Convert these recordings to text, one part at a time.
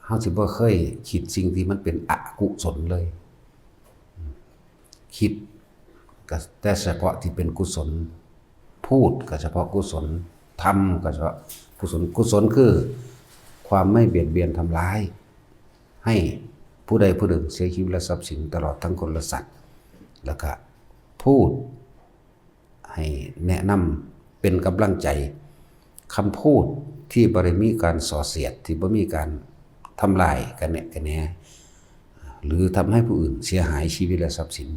เฮาสิบ่เคยคิดสิ่งที่มันเป็นอกุศลเลยคิดก็แต่เฉพาะที่เป็นกุศลพูดก็เฉพาะกุศลทำก็เฉพาะกุศลกุศลคือความไม่เบียดเบียนทำร้ายให้ผู้ใดผู้หนึ่งเสียชีวิตและทรัพย์สินตลอดทั้งคนและสัตว์แล้วก็พูดให้แนะนำเป็นกำลังใจคำพูดที่บ่ได้มีการส่อเสียดที่บ่มีการทำลายกันแนะกันแหนหรือทำให้ผู้อื่นเสียหายชีวิตและทรัพย์สิน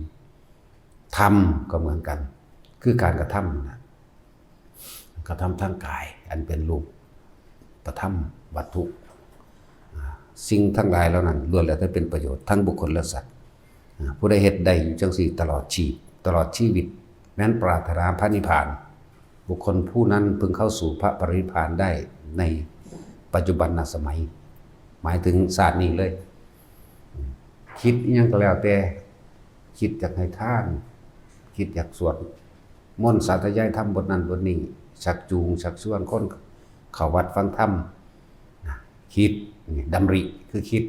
ทำก็เหมือนกันคือการกระทำนะกระทำทางกายอันเป็นรูปประทับวัตถุสิ่งทั้งหลายเหล่านั้นล้วนแล้วแต่เป็นประโยชน์ทั้งบุคคลและสัตว์ผู้ใดเฮ็ดได้อยู่จังซี่ตลอดชีวิตแม้นปรารถนาพระนิพพานบุคคลผู้นั้นพึงเข้าสู่พระปรินิพพานได้ในปัจจุบันสมัยหมายถึงศาสตร์นี้เลยคิดอิหยังก็แล้วแต่คิดอยากให้ทานคิดอยากสวดมนต์สาธยายธรรมบทนั้นบทนี้ชักจูงชักชวนคนเข้าวัดฟังธรรมคิดดำริคือคิด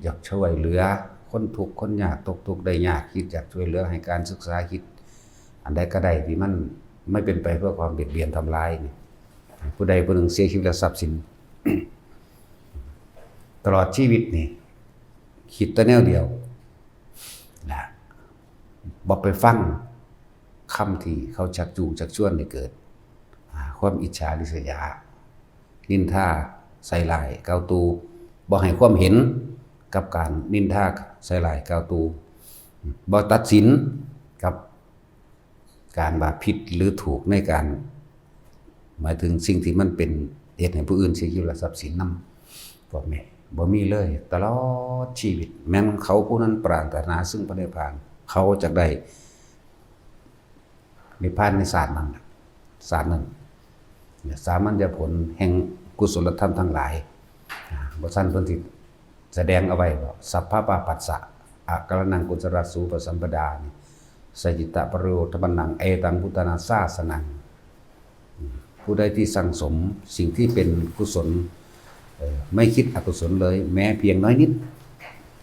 อยากช่วยเหลือคนทุกข์คนยากตกทุกข์ได้ยากคิดอยากช่วยเหลือให้การศึกษาคิดอันใดก็ได้ที่มันไม่เป็นไปเพื่อความเบียดเบียนทำร้ายผู้ใดผู้หนึ่งเสียชีวิตและทรัพย์สิน ตลอดชีวิตนี่คิดแต่แนวเดียวนะบ่ไปฟังคำที่เขาชักจูงชักชวนให้เกิดความอิจฉาริษยานินทาใส่ร้ายกล่าวตูบ่ให้ความเห็นกับการนินทาใส่ร้ายกล่าวตูบ่ตัดสินกับการว่าผิดหรือถูกในการหมายถึงสิ่งที่มันเป็นเหตุให้ผู้อื่นเสียชีวิตและทรัพย์สินนำพวกนี้บ่มีเลยตลอดชีวิตแม้นเขาผู้นั้นปรารถนาซึ่งพระนิพพานเขาจะได้นิพพานในศาสตร์นั้นสามัญญผลแห่งกุศลธรรมทั้งหลายบ่ซั่นเพิ่นสิแสดงเอาไว้ว่าสัพพะปาปัสสะอะกรณังกุศลสูปสัมปดานี่สจิตตปริโยทปันนังเอตังพุทธนาสาสนังผู้ใดที่สั่งสมสิ่งที่เป็นกุศลไม่คิดอกุศลเลยแม้เพียงน้อยนิด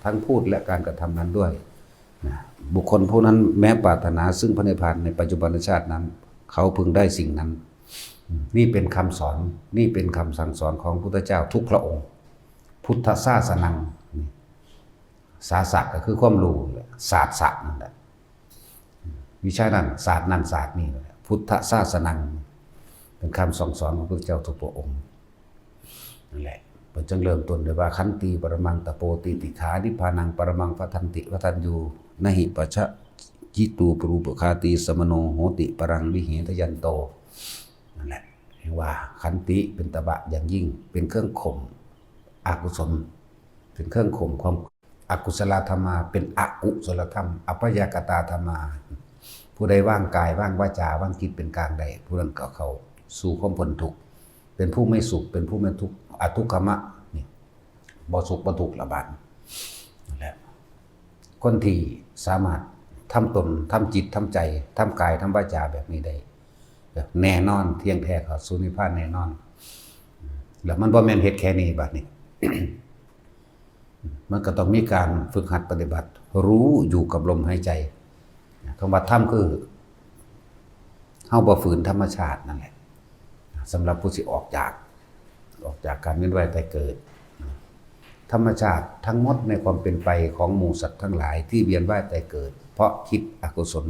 ทั้งพูดและการกระทำนั้นด้วยบุคคลผู้นั้นแม้ปรารถนาซึ่งพระนิพพานในปัจจุบันชาตินั้นเขาพึงได้สิ่งนั้นนี่เป็นคำสอนนี่เป็นคำสั่งสอนของพุทธเจ้าทุกพระองค์พุทธศาสนังศาสะก็คือความรู้ศาสตร์นั่นแหละวิชานั้นศาสตร์นั้นศาสตร์นี้พุทธศาสนังเป็นคำสั่งสอนของพระเจ้าทุกพระองค์นั่นแหละมันจึงเริ่มต้นด้วยว่าขันติปรมังตโปติติขานิพพานังปรมังพัทันติวัฏัญญูนหิปัชชะจิตูปรูปคาติสมโนโหติปรังวิเหทยันโตนั่นแหละเรียกว่าขันติเป็นตบะอย่างยิ่งเป็นเครื่องข่มอกุศลเป็นเครื่องข่มความอกุศลธรรมาเป็นอกุศลธรรมอัปยากตาธรรมาผู้ใดว่างกายว่างวาจาว่างจิตเป็นกลางใดผู้นั้นก็เข้าสู่ความพ้นทุกข์เป็นผู้ไม่สุขเป็นผู้ไม่ทุกข์อทุกขมะนี่บ่สุขบ่ทุกข์ละบาดนั่นแหละคนที่สามารถทำตนทำจิตทำใจทำกายทำวาจาแบบนี้ได้แน่นอนเที่ยงแท้เข้าสู่นิพพานแน่นอนแล้วมันบ่แม่นเฮ็ดแค่นี้บัดนี้ มันก็ต้องมีการฝึกหัดปฏิบัติรู้อยู่กับลมหายใจคำว่าธรรมคือเฮาบ่ฝืนธรรมชาตินั่นแหละสำหรับผู้ที่ออกจากการเวียนว่ายตายเกิดธรรมชาติทั้งหมดในความเป็นไปของหมู่สัตว์ทั้งหลายที่เวียนว่ายตายเกิดเพราะคิดอกุศล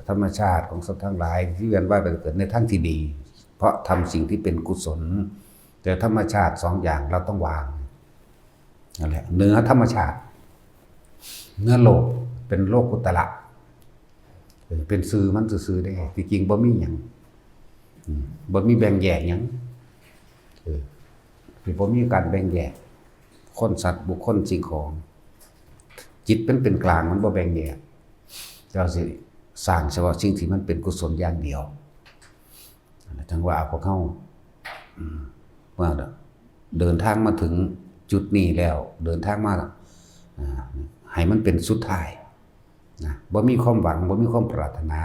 ธรรมชาติของสัตว์ทั้งหลายที่เวียนว่ายตายเกิดในทางที่ดีเพราะทำสิ่งที่เป็นกุศลแต่ธรรมชาติสองอย่างเราต้องวางนั่นแหละเหนือธรรมชาติเนื้อโลกเป็นโลกุตระเป็นซื่อมันซื่อได้ที่จริงบ่มีหยังบ่มีแบ่งแยกหยังบ่มีการแบ่งแยกคนสัตว์บุคคลสิ่งของจิตเป็นกลางมันบ่แบ่งแยกเราสิสร้างเฉพาะสิ่งที่มันเป็นกุศลอย่างเดียวจังว่าพวกเขาเมื่อเดินทางมาถึงจุดนี้แล้วเดินทางมาให้มันเป็นสุดท้ายนะบ่มีความหวังบ่มีความปรารถนา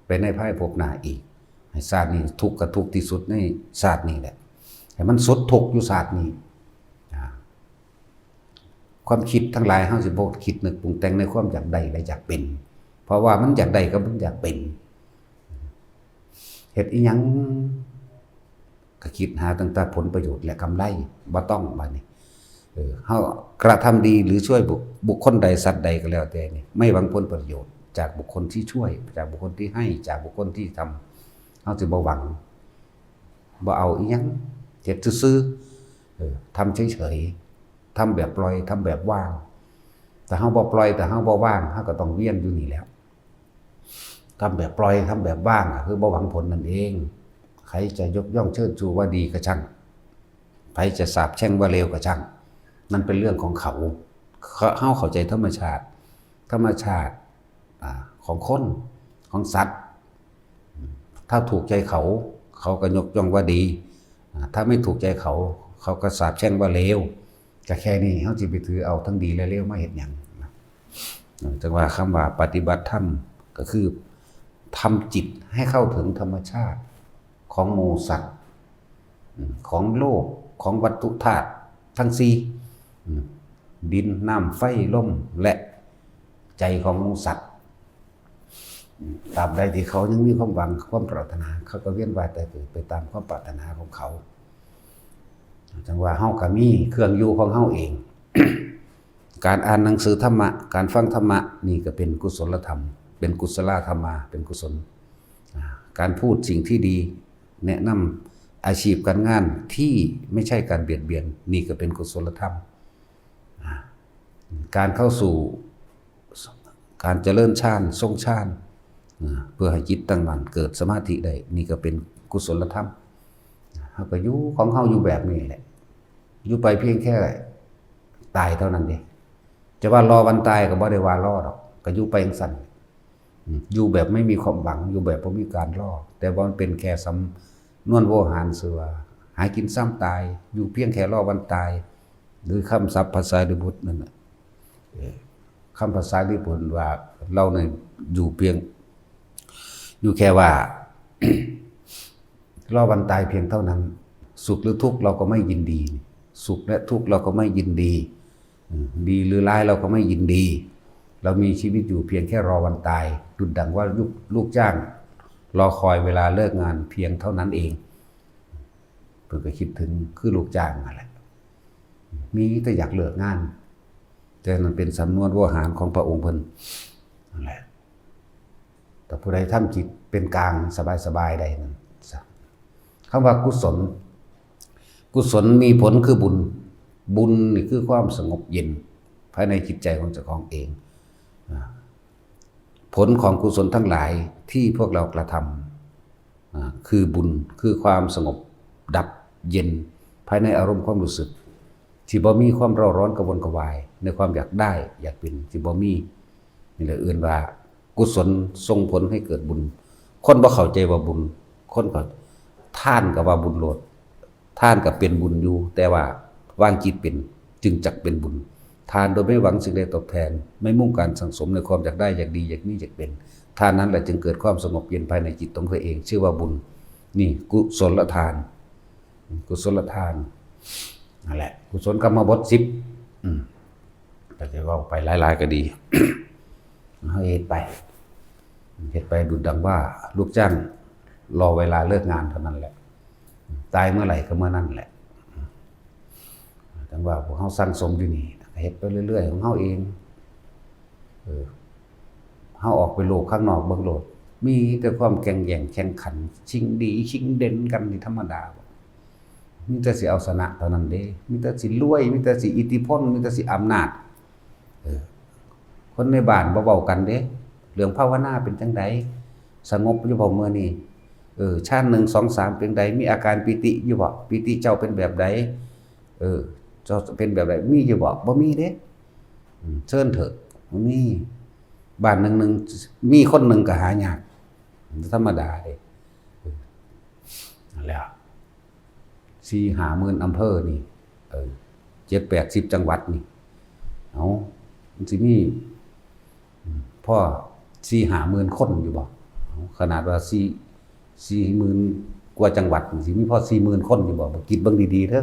ไปในภายภพหน้าอีกให้ชาตินี้ทุกข์กับทุกข์ที่สุดในชาตินี้แหละใ ให้มันสุดทุกข์อยู่ศาสตร์นี้ความคิดทั้งหลายเฮาสิบ่คิดนึกปรุงแต่งในความอยากได้และอยากเป็น เพราะว่ามันอยากได้กับมันอยากเป็นเฮ็ดอีหยังก็คิดหาตั้งแต่ผลประโยชน์และกำไรบ่ต้องบัดนี้เฮากระทำดีหรือช่วยบุคคลใดสัตว์ใดก็แล้วแต่นี่ไม่หวังผลประโยชน์จากบุคคลที่ช่วยจากบุคคลที่ให้จากบุคคลที่ทำเฮาสิบ่หวังบ่เอาอีหยังเฮ็ดซื่อๆทำเฉยๆทำแบบปล่อยทำแบบว่างแต่เฮาบ่ปล่อยแต่เฮาบ่ว่างเฮาก็ต้องเวียนอยู่นี่แล้วทำแบบปล่อยทำแบบว่างคือบ่หวังผลนั่นเองใครจะยกย่องเชิดชูว่าดีก็ช่างใครจะสาปแช่งว่าเลวก็ช่างนั่นเป็นเรื่องของเขาเฮาเข้าใจธรรมชาติของคนของสัตว์ถ้าถูกใจเขาก็ยกย่องว่าดีถ้าไม่ถูกใจเขาก็สาปแช่งว่าเลวก็แค่นี้เฮาสิไปถือเอาทั้งดีและเลวมาเฮ็ดหยังจังว่าคำว่าปฏิบัติธรรมก็คือทำจิตให้เข้าถึงธรรมชาติของหมู่สัตว์ของโลกของวัตถุธาตุทั้งสี่ดินน้ำไฟลมและใจของหมู่สัตว์ตราบใดที่เขายังมีความหวังความปรารถนาเขาก็เวียนว่ายตายเกิดไปตามความปรารถนาของเขาจังว่าเฮาก็มีเครื่องอยู่ของเฮาเอง การอ่านหนังสือธรรมะการฟังธรรมะนี่ก็เป็นกุศลธรรมเป็นกุศลธรรมะเป็นกุศลการพูดสิ่งที่ดีแนะนำอาชีพการงานที่ไม่ใช่การเบียดเบียนนี่ก็เป็นกุศลธรรมการเข้าสู่การเจริญฌานทรงฌานเพื่อให้จิตตั้งมั่นเกิดสมาธิได้นี่ก็เป็นกุศลธรรมเฮาก็อยู่ของเฮาอยู่แบบนี้แหละอยู่ไปเพียงแค่ตายเท่านั้นเองจะว่ารอวันตายก็บ่ได้ว่ารอดอกก็อยู่ไปจังซั่นอยู่แบบไม่มีความหวังอยู่แบบบ่มีการรอแต่ว่ามันเป็นแค่สำนวนโวหารซื่อว่าหากินซ้ำตายอยู่เพียงแค่รอวันตายหรือคำศัพท์ภาษาลิบุตรนั่นน่ะคำภาษาลิบุตรว่าเราเนี่ยอยู่แค่ว่า รอวันตายเพียงเท่านั้นสุขหรือทุกข์เราก็ไม่ยินดีสุขและทุกข์เราก็ไม่ยินดีดีหรือร้ายเราก็ไม่ยินดีเรามีชีวิตอยู่เพียงแค่รอวันตายดุจดังว่าลูกจ้างรอคอยเวลาเลิกงานเพียงเท่านั้นเองเพิ่นก็คิดถึงคือลูกจ้างนั่นแหละมีแต่อยากเลิกงานแต่มันเป็นสำนวนโวหารของพระองค์เพิ่นนั่นแหละแต่ผู้ใดทำจิตเป็นกลางสบายๆได้นั่นคำว่ากุศลมีผลคือบุญนี่คือความสงบเย็นภายในจิตใจของเจ้าของเองผลของกุศลทั้งหลายที่พวกเรากระทำคือบุญคือความสงบดับเย็นภายในอารมณ์ความรู้สึกที่บ่มีความเร่าร้อนกระวนกระวายในความอยากได้อยากเป็นที่บ่มีนี่แหละเอื่นว่ากุศลส่งผลให้เกิดบุญคนบ่เข้าใจว่าบุญคนก็ท่านก็ว่าบุญโลดท่านก็เป็นบุญอยู่แต่ว่าวางจิตเป็นจึงจักเป็นบุญทานโดยไม่หวังสิ่งใดตอบแทนไม่มุ่งการสังสมในความอยากได้อยากดีอยากมีอยากเป็นทานนั้นแหละจึงเกิดความสงบเย็นภายในจิตของตัวเองชื่อว่าบุญนี่กุศลทานนั่นแหละกุศลกรรมบท10แต่จะว่าไปหลายๆก็ดี ให้เฮ็ดไปดุจดังว่าลูกจ้างรอเวลาเลิกงานเท่านั้นแหละตายเมื่อไหร่ก็เมื่อนั้นแหละจังว่าพวกเฮาสั่งสมอยู่นี่เฮ็ดไปเรื่อยๆของเฮาเองเฮาออกไปโลกข้างนอกเบิ่งโลดมีแต่ความแข่งแย่งแข่งขันชิงดีชิงเด่นกันนี่ธรรมดามีแต่สิเอาชนะเท่านั้นเด้มีแต่สิรวยมีแต่สิอิทธิพลมีแต่สิอำนาจคนในบ้านบ่เว้ากันเด้เรื่องภาวนาเป็นจังไดสงบอยู่บ่มื้อนี้ชาติ1 2 3เป็นใดมีอาการปิติอยู่บ่ปิติเจ้าเป็นแบบใดเจ้าเป็นแบบใดมีอยู่บ่มีเด้เชิญเถอะบ่มีบ้านนึงมีคนหนึ่งก็หายากธรรมดาเด้นั่นแหละ4-5 หมื่นอำเภอนี่7-80 จังหวัดนี่เอามันสิมีพ่อ4-5 หมื่นคนอยู่บ่ขนาดว่า4-0,000 ก กว่าจังหวัดสิมีพอ 40,000 คนอยู่บ่คิดเบิ่งดีๆเด้อ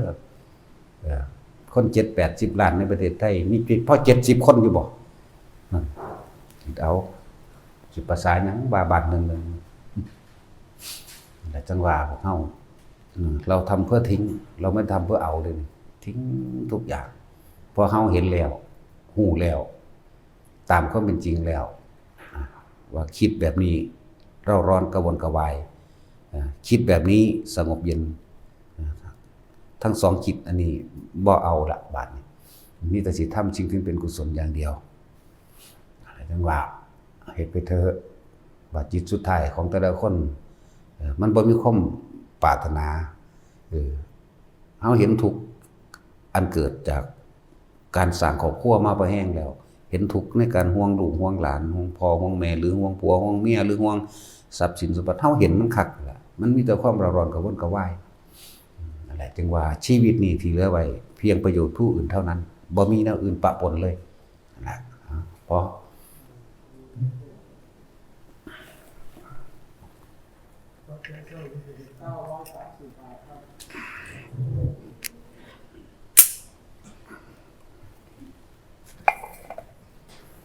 คน 7-80 ล้านในประเทศไทยมีพอ70คนอยู่บ่นั่นคิดเอาสิภาษาหยังว่าบ้านหนึงแต่จังหวะพวกเฮาเราทำเพื่อทิ้งเราไม่ทำเพื่อเอาเลยทิ้งทุกอย่างเพราะเฮาเห็นแล้วฮู้แล้วตามความเป็นจริงแล้วว่าคิดแบบนี้เร่าร้อนกระวนกระวายคิดแบบนี้สงบเย็นทั้งสองคิดอันนี้บ่เอาละบาดนี้มีแต่สิทำสิ่งที่เป็นกุศลอย่างเดียวจังว่าเฮ็ดไปเถอะว่าจิตสุดท้ายของแต่ละคนมันบ่มีความปรารถนาเฮาเห็นทุกข์อันเกิดจากการสร้างครอบครัวมาบ่แห้งแล้วเห็นทุกข์ในการห่วงลูกห่วงหลานห่วงพ่อห่วงแม่หรือห่วงผัวห่วงเมียหรือห่วงทรัพย์สินสมบัติเฮาเห็นมันคักแหละมันมีแต่ความเร่าร้อนกระวนกระวายนั่นแหละจึงว่าชีวิตนี้ที่เหลือไว้เพียงประโยชน์ผู้อื่นเท่านั้นบ่มีแนวอื่นปะปนเลยนั่นแหละพอ930 บาทครับ